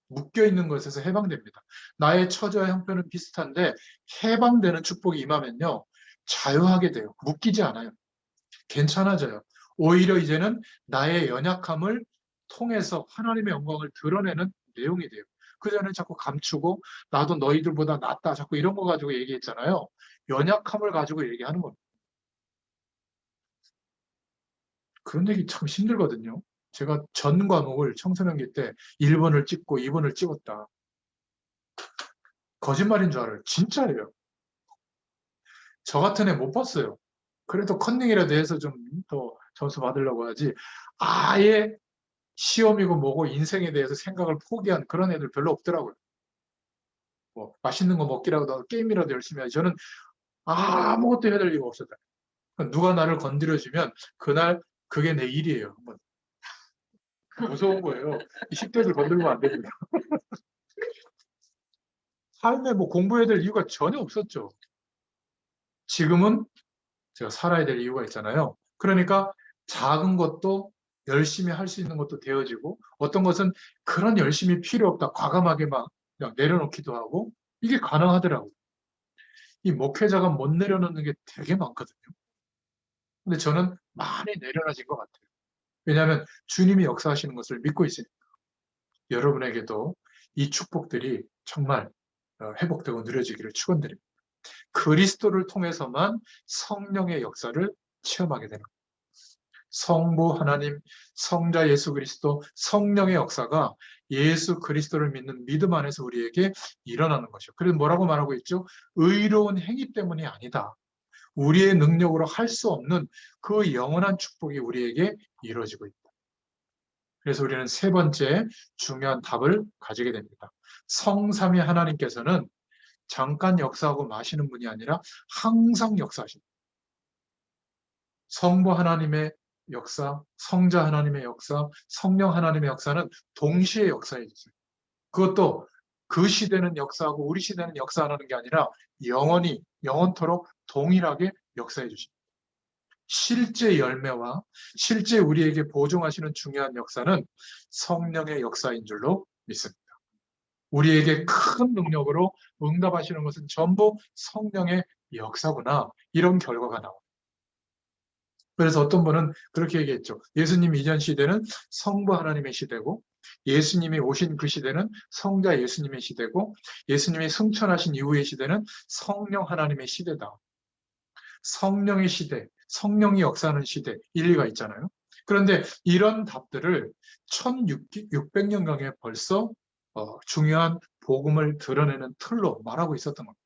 묶여있는 것에서 해방됩니다. 나의 처지와 형편은 비슷한데 해방되는 축복이 임하면요. 자유하게 돼요. 묶이지 않아요. 괜찮아져요. 오히려 이제는 나의 연약함을 통해서 하나님의 영광을 드러내는 내용이 돼요. 그전에 자꾸 감추고 나도 너희들보다 낫다 자꾸 이런 거 가지고 얘기했잖아요. 연약함을 가지고 얘기하는 겁니다. 그런 얘기 참 힘들거든요. 제가 전 과목을 청소년기 때 1번을 찍고 2번을 찍었다. 거짓말인 줄 알아요. 진짜예요. 저 같은 애 못 봤어요. 그래도 컨닝이라도 해서 좀 더 점수 받으려고 하지. 아예 시험이고 뭐고 인생에 대해서 생각을 포기한 그런 애들 별로 없더라고요. 뭐 맛있는 거 먹기라도 하고 게임이라도 열심히 하지. 저는 아무것도 해야 될 이유가 없었다. 누가 나를 건드려주면 그날 그게 내 일이에요. 뭐 무서운 거예요. 이 10대들 건들면 안 됩니다. 삶에 뭐 공부해야 될 이유가 전혀 없었죠. 지금은 제가 살아야 될 이유가 있잖아요. 그러니까 작은 것도 열심히 할 수 있는 것도 되어지고 어떤 것은 그런 열심이 필요 없다. 과감하게 막 그냥 내려놓기도 하고 이게 가능하더라고요. 이 목회자가 못 내려놓는 게 되게 많거든요. 근데 저는 많이 내려놔진 것 같아요. 왜냐하면 주님이 역사하시는 것을 믿고 있으니까. 여러분에게도 이 축복들이 정말 회복되고 누려지기를 축원드립니다. 그리스도를 통해서만 성령의 역사를 체험하게 되는 거예요. 성부 하나님, 성자 예수 그리스도, 성령의 역사가 예수 그리스도를 믿는 믿음 안에서 우리에게 일어나는 것이요. 그래서 뭐라고 말하고 있죠? 의로운 행위 때문이 아니다. 우리의 능력으로 할 수 없는 그 영원한 축복이 우리에게 이루어지고 있다. 그래서 우리는 세 번째 중요한 답을 가지게 됩니다. 성삼위 하나님께서는 잠깐 역사하고 마시는 분이 아니라 항상 역사하십니다. 성부 하나님의 역사, 성자 하나님의 역사, 성령 하나님의 역사는 동시에 역사해 주세요. 그것도 그 시대는 역사하고 우리 시대는 역사 안 하는 게 아니라 영원히, 영원토록 동일하게 역사해 주십니다. 실제 열매와 실제 우리에게 보증하시는 중요한 역사는 성령의 역사인 줄로 믿습니다. 우리에게 큰 능력으로 응답하시는 것은 전부 성령의 역사구나. 이런 결과가 나옵니다. 그래서 어떤 분은 그렇게 얘기했죠. 예수님 이전 시대는 성부 하나님의 시대고 예수님이 오신 그 시대는 성자 예수님의 시대고 예수님이 승천하신 이후의 시대는 성령 하나님의 시대다. 성령의 시대, 성령이 역사하는 시대, 일리가 있잖아요. 그런데 이런 답들을 1600년경에 벌써 중요한 복음을 드러내는 틀로 말하고 있었던 겁니다.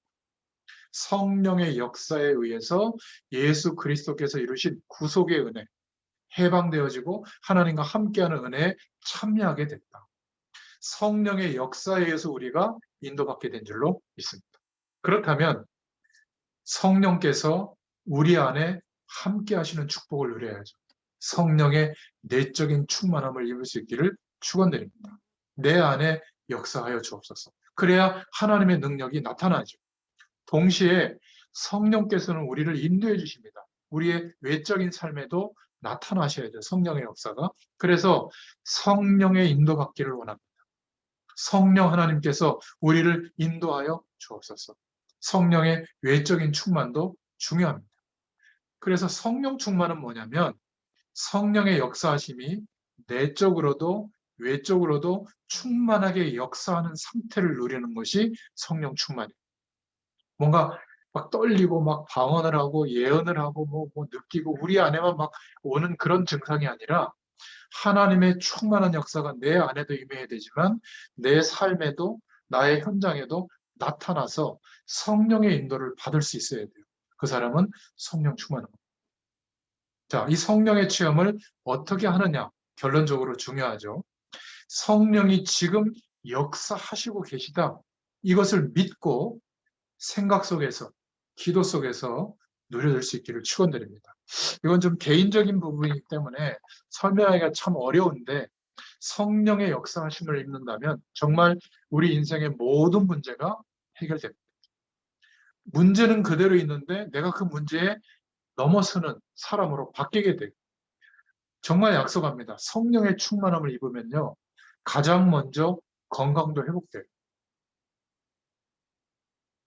성령의 역사에 의해서 예수 그리스도께서 이루신 구속의 은혜, 해방되어지고 하나님과 함께하는 은혜에 참여하게 됐다. 성령의 역사에 의해서 우리가 인도받게 된 줄로 믿습니다. 그렇다면 성령께서 우리 안에 함께 하시는 축복을 누려야죠. 성령의 내적인 충만함을 입을 수 있기를 축원드립니다. 내 안에 역사하여 주옵소서. 그래야 하나님의 능력이 나타나죠. 동시에 성령께서는 우리를 인도해 주십니다. 우리의 외적인 삶에도 나타나셔야 돼요. 성령의 역사가. 그래서 성령의 인도받기를 원합니다. 성령 하나님께서 우리를 인도하여 주옵소서. 성령의 외적인 충만도 중요합니다. 그래서 성령 충만은 뭐냐면 성령의 역사하심이 내적으로도 외적으로도 충만하게 역사하는 상태를 누리는 것이 성령 충만이에요. 뭔가 막 떨리고 막 방언을 하고 예언을 하고 뭐 느끼고 우리 안에만 막 오는 그런 증상이 아니라 하나님의 충만한 역사가 내 안에도 임해야 되지만 내 삶에도 나의 현장에도 나타나서 성령의 인도를 받을 수 있어야 돼요. 그 사람은 성령 충만합니다. 자, 이 성령의 체험을 어떻게 하느냐? 결론적으로 중요하죠. 성령이 지금 역사하시고 계시다. 이것을 믿고 생각 속에서, 기도 속에서 누려질 수 있기를 축원드립니다. 이건 좀 개인적인 부분이기 때문에 설명하기가 참 어려운데 성령의 역사하심을 입는다면 정말 우리 인생의 모든 문제가 해결됩니다. 문제는 그대로 있는데 내가 그 문제에 넘어서는 사람으로 바뀌게 돼요. 정말 약속합니다. 성령의 충만함을 입으면요. 가장 먼저 건강도 회복돼요.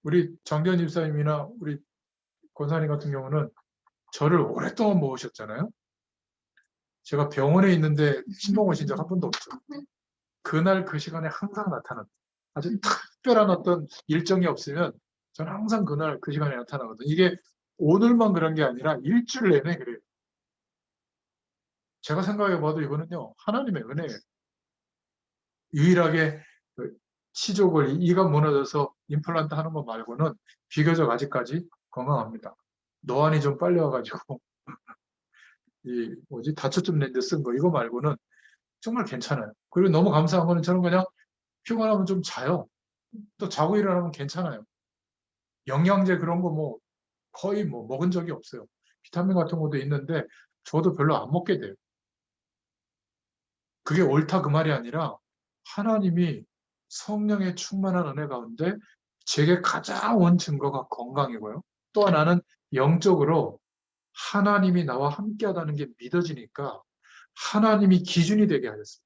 우리 장대현 집사님이나 우리 권사님 같은 경우는 저를 오랫동안 모으셨잖아요. 제가 병원에 있는데 신방 오신 적 한 번도 없죠. 그날 그 시간에 항상 나타납니다. 아주 특별한 어떤 일정이 없으면 저는 항상 그날 그 시간에 나타나거든요. 이게 오늘만 그런 게 아니라 일주일 내내 그래요. 제가 생각해 봐도 이거는요, 하나님의 은혜예요. 유일하게 치족을 이가 무너져서 임플란트 하는 거 말고는 비교적 아직까지 건강합니다. 노안이 좀 빨리 와가지고 이 뭐지 다초점 렌즈 쓴 거 이거 말고는 정말 괜찮아요. 그리고 너무 감사한 거는 저는 그냥 피곤하면 좀 자요. 또 자고 일어나면 괜찮아요. 영양제 그런 거 뭐 거의 뭐 먹은 적이 없어요. 비타민 같은 것도 있는데 저도 별로 안 먹게 돼요. 그게 옳다 그 말이 아니라 하나님이 성령의 충만한 은혜 가운데 제게 가장 온 증거가 건강이고요. 또 하나는 영적으로 하나님이 나와 함께하다는 게 믿어지니까 하나님이 기준이 되게 하셨어요.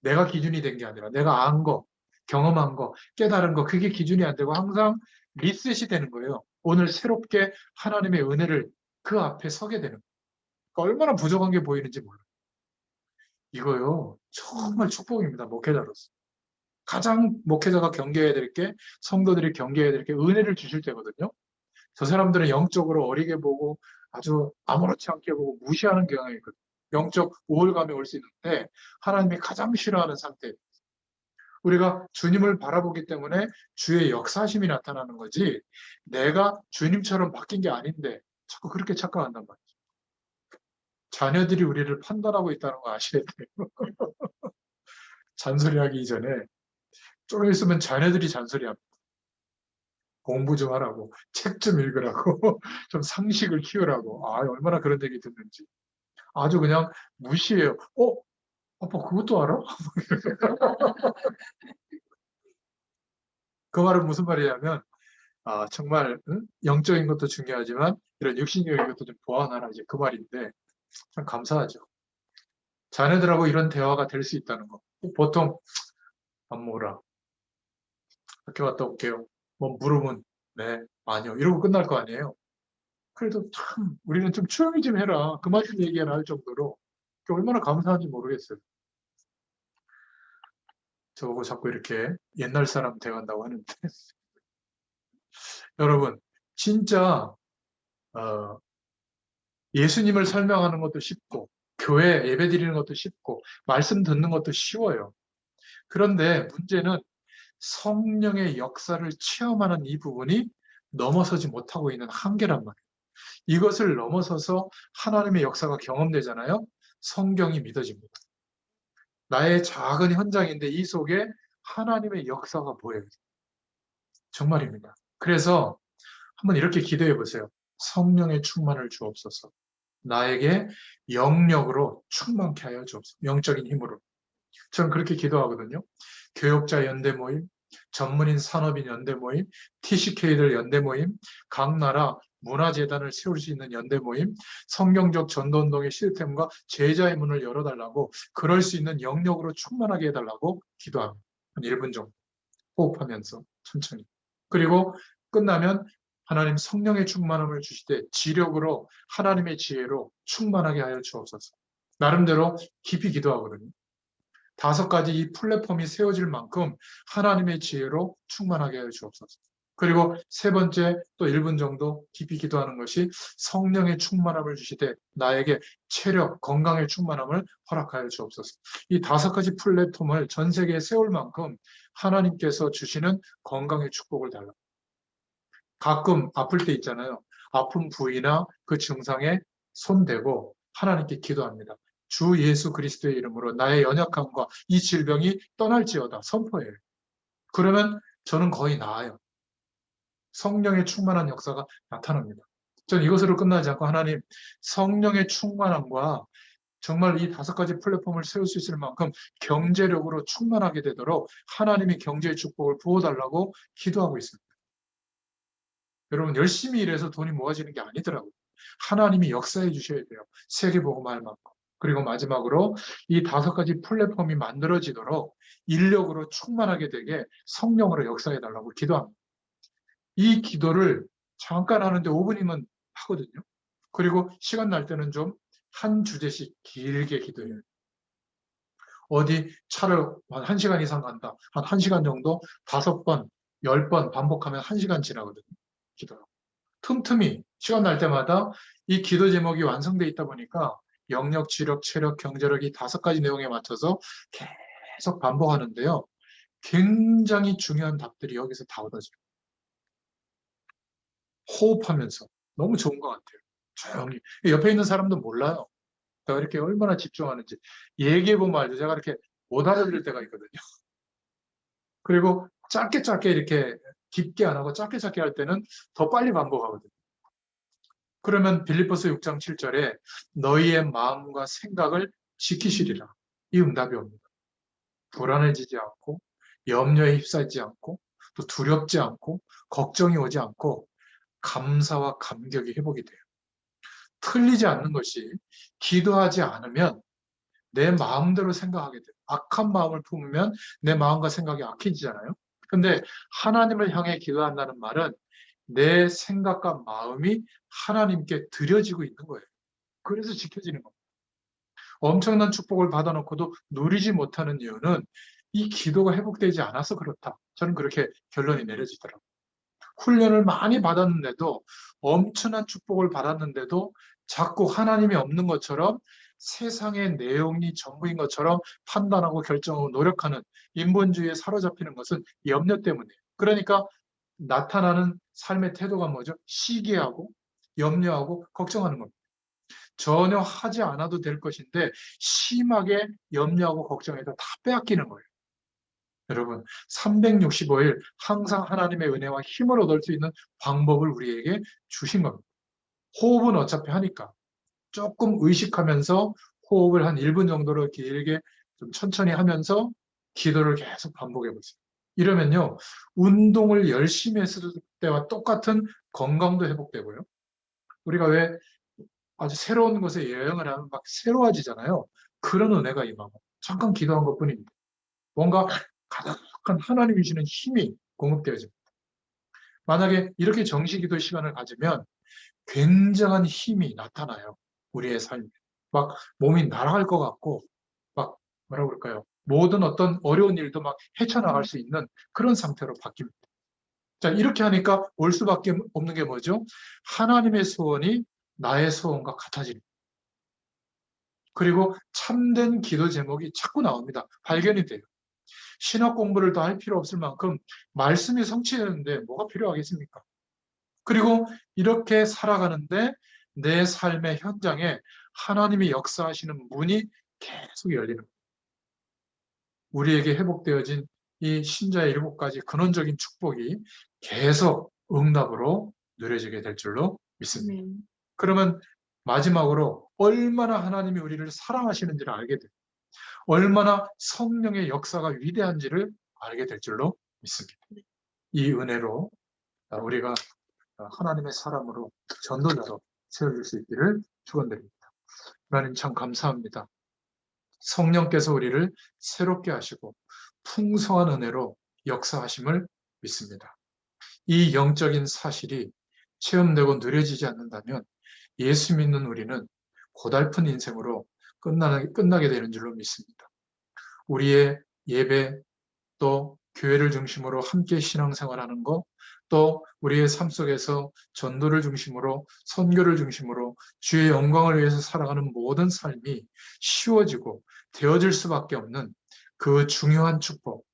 내가 기준이 된 게 아니라 내가 안 거, 경험한 거, 깨달은 거 그게 기준이 안 되고 항상 리셋이 되는 거예요. 오늘 새롭게 하나님의 은혜를 그 앞에 서게 되는 거예요. 그러니까 얼마나 부족한 게 보이는지 몰라요. 이거요. 정말 축복입니다. 목회자로서. 가장 목회자가 경계해야 될 게, 성도들이 경계해야 될 게 은혜를 주실 때거든요. 저 사람들은 영적으로 어리게 보고 아주 아무렇지 않게 보고 무시하는 경향이 있거든요. 영적 우월감이 올 수 있는데 하나님이 가장 싫어하는 상태. 우리가 주님을 바라보기 때문에 주의 역사심이 나타나는 거지 내가 주님처럼 바뀐 게 아닌데 자꾸 그렇게 착각한단 말이죠. 자녀들이 우리를 판단하고 있다는 거 아셔야 돼요. 잔소리하기 이전에 좀 있으면 자녀들이 잔소리합니다. 공부 좀 하라고, 책 좀 읽으라고, 좀 상식을 키우라고. 아, 얼마나 그런 얘기 듣는지. 아주 그냥 무시해요. 아빠 그것도 알아? 그 말은 무슨 말이냐면, 정말 영적인 것도 중요하지만 이런 육신적인 것도 좀 보완하라 이제 그 말인데 참 감사하죠. 자녀들하고 이런 대화가 될 수 있다는 거. 보통 밥 먹으라. 학교 갔다 올게요. 뭐 물으면 네, 아니요. 이러고 끝날 거 아니에요. 그래도 참 우리는 좀 조용히 좀 해라. 그만 좀 얘기해라 할 정도로 얼마나 감사한지 모르겠어요. 저보고 자꾸 이렇게 옛날 사람 돼간다고 하는데 여러분 진짜 어, 예수님을 설명하는 것도 쉽고 교회 예배 드리는 것도 쉽고 말씀 듣는 것도 쉬워요. 그런데 문제는 성령의 역사를 체험하는 이 부분이 넘어서지 못하고 있는 한계란 말이에요. 이것을 넘어서서 하나님의 역사가 경험되잖아요. 성경이 믿어집니다. 나의 작은 현장인데 이 속에 하나님의 역사가 보여요. 정말입니다. 그래서 한번 이렇게 기도해 보세요. 성령의 충만을 주옵소서. 나에게 영력으로 충만케 하여 주옵소서. 영적인 힘으로. 저는 그렇게 기도하거든요. 교역자 연대 모임, 전문인 산업인 연대 모임, TCK들 연대 모임, 각 나라 문화재단을 세울 수 있는 연대 모임, 성경적 전도운동의 시스템과 제자의 문을 열어달라고 그럴 수 있는 영역으로 충만하게 해달라고 기도합니다. 한 1분 정도 호흡하면서 천천히. 그리고 끝나면 하나님 성령의 충만함을 주시되 지력으로 하나님의 지혜로 충만하게 하여 주옵소서. 나름대로 깊이 기도하거든요. 5가지 이 플랫폼이 세워질 만큼 하나님의 지혜로 충만하게 하여 주옵소서. 그리고 세 번째 또 1분 정도 깊이 기도하는 것이 성령의 충만함을 주시되 나에게 체력, 건강의 충만함을 허락하여 주옵소서. 이 5가지 플랫폼을 전 세계에 세울 만큼 하나님께서 주시는 건강의 축복을 달라. 가끔 아플 때 있잖아요. 아픈 부위나 그 증상에 손대고 하나님께 기도합니다. 주 예수 그리스도의 이름으로 나의 연약함과 이 질병이 떠날지어다 선포해요. 그러면 저는 거의 나아요. 성령의 충만한 역사가 나타납니다. 저는 이것으로 끝나지 않고 하나님 성령의 충만함과 정말 이 5가지 플랫폼을 세울 수 있을 만큼 경제력으로 충만하게 되도록 하나님의 경제의 축복을 부어달라고 기도하고 있습니다. 여러분 열심히 일해서 돈이 모아지는 게 아니더라고요. 하나님이 역사해 주셔야 돼요. 세계복음할 만큼. 그리고 마지막으로 이 5가지 플랫폼이 만들어지도록 인력으로 충만하게 되게 성령으로 역사해 달라고 기도합니다. 이 기도를 잠깐 하는데 5분이면 하거든요. 그리고 시간 날 때는 좀 한 주제씩 길게 기도해요. 어디 차를 한 1시간 이상 간다. 한 1시간 정도 5번, 10번 반복하면 1시간 지나거든요. 기도하고. 틈틈이 시간 날 때마다 이 기도 제목이 완성돼 있다 보니까 영역, 지력, 체력, 경제력 이 5가지 내용에 맞춰서 계속 반복하는데요. 굉장히 중요한 답들이 여기서 다 얻어져요. 호흡하면서 너무 좋은 것 같아요. 조용히. 옆에 있는 사람도 몰라요. 제가 이렇게 얼마나 집중하는지. 얘기해보면 알죠. 제가 이렇게 못 알아들을 때가 있거든요. 그리고 짧게 짧게 이렇게 깊게 안 하고 짧게 짧게 할 때는 더 빨리 반복하거든요. 그러면 빌립보서 6장 7절에 너희의 마음과 생각을 지키시리라. 이 응답이 옵니다. 불안해지지 않고 염려에 휩싸이지 않고 또 두렵지 않고 걱정이 오지 않고 감사와 감격이 회복이 돼요. 틀리지 않는 것이 기도하지 않으면 내 마음대로 생각하게 돼요. 악한 마음을 품으면 내 마음과 생각이 악해지잖아요. 근데 하나님을 향해 기도한다는 말은 내 생각과 마음이 하나님께 드려지고 있는 거예요. 그래서 지켜지는 겁니다. 엄청난 축복을 받아놓고도 누리지 못하는 이유는 이 기도가 회복되지 않아서 그렇다. 저는 그렇게 결론이 내려지더라고요. 훈련을 많이 받았는데도 엄청난 축복을 받았는데도 자꾸 하나님이 없는 것처럼 세상의 내용이 전부인 것처럼 판단하고 결정하고 노력하는 인본주의에 사로잡히는 것은 염려 때문이에요. 그러니까 나타나는 삶의 태도가 뭐죠? 시기하고 염려하고 걱정하는 겁니다. 전혀 하지 않아도 될 것인데 심하게 염려하고 걱정해서 다 빼앗기는 거예요. 여러분, 365일 항상 하나님의 은혜와 힘을 얻을 수 있는 방법을 우리에게 주신 겁니다. 호흡은 어차피 하니까 조금 의식하면서 호흡을 한 1분 정도로 길게 좀 천천히 하면서 기도를 계속 반복해 보세요. 이러면요, 운동을 열심히 했을 때와 똑같은 건강도 회복되고요. 우리가 왜 아주 새로운 곳에 여행을 하면 막 새로워지잖아요. 그런 은혜가 임하고 잠깐 기도한 것뿐입니다. 뭔가 가득한 하나님이 주시는 힘이 공급되어집니다. 만약에 이렇게 정시기도 시간을 가지면 굉장한 힘이 나타나요. 우리의 삶에. 막 몸이 날아갈 것 같고 막 뭐라 그럴까요? 모든 어떤 어려운 일도 막 헤쳐나갈 수 있는 그런 상태로 바뀝니다. 자, 이렇게 하니까 올 수밖에 없는 게 뭐죠? 하나님의 소원이 나의 소원과 같아집니다. 그리고 참된 기도 제목이 자꾸 나옵니다. 발견이 돼요. 신학 공부를 더 할 필요 없을 만큼 말씀이 성취되는데 뭐가 필요하겠습니까? 그리고 이렇게 살아가는데 내 삶의 현장에 하나님이 역사하시는 문이 계속 열리는 거예요. 우리에게 회복되어진 이 신자의 7가지 근원적인 축복이 계속 응답으로 누려지게 될 줄로 믿습니다. 그러면 마지막으로 얼마나 하나님이 우리를 사랑하시는지를 알게 돼요. 얼마나 성령의 역사가 위대한지를 알게 될 줄로 믿습니다. 이 은혜로 우리가 하나님의 사람으로 전도자로 세워질 수 있기를 축원드립니다. 하나님 참 감사합니다. 성령께서 우리를 새롭게 하시고 풍성한 은혜로 역사하심을 믿습니다. 이 영적인 사실이 체험되고 누려지지 않는다면 예수 믿는 우리는 고달픈 인생으로 끝나게 되는 줄로 믿습니다. 우리의 예배 또 교회를 중심으로 함께 신앙생활하는 것, 또 우리의 삶 속에서 전도를 중심으로 선교를 중심으로 주의 영광을 위해서 살아가는 모든 삶이 쉬워지고 되어질 수밖에 없는 그 중요한 축복,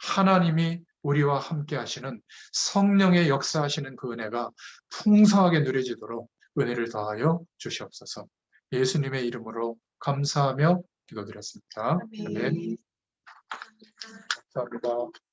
하나님이 우리와 함께 하시는 성령의 역사하시는 그 은혜가 풍성하게 누려지도록 은혜를 더하여 주시옵소서. 예수님의 이름으로 감사하며 기도드렸습니다. 아멘. 감사합니다.